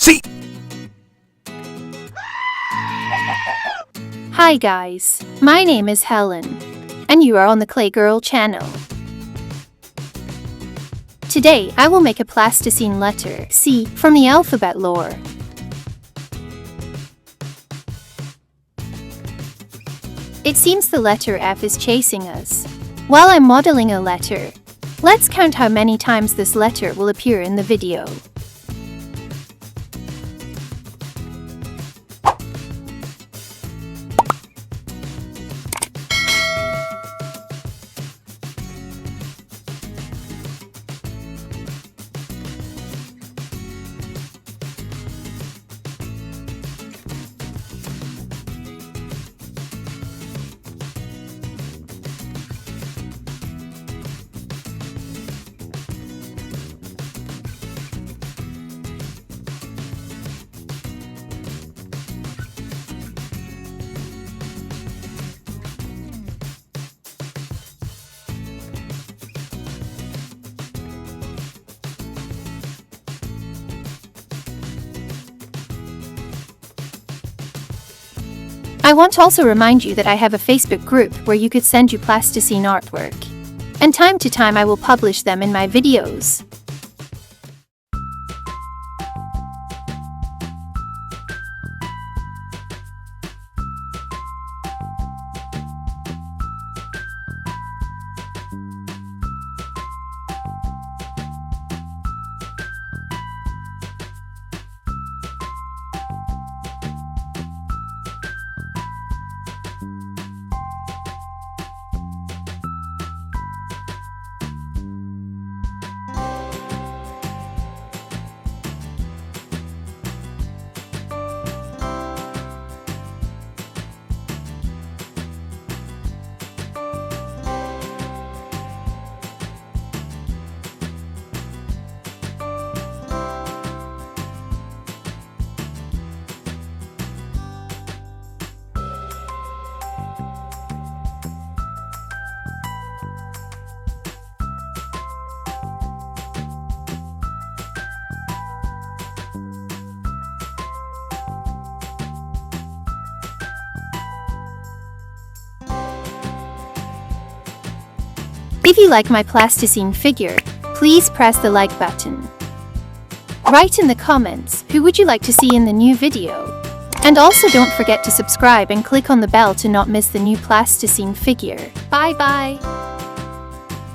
See? Hi guys, my name is Helen, and you are on the Clay Girl channel. Today, I will make a plasticine letter C from the alphabet lore. It seems the letter F is chasing us. While I'm modeling a letter, let's count how many times this letter will appear in the video. I want to also remind you that I have a Facebook group where you could send you plasticine artwork. And time to time I will publish them in my videos. If you like my plasticine figure, please press the like button. Write in the comments who would you like to see in the new video. And also don't forget to subscribe and click on the bell to not miss the new plasticine figure. Bye bye!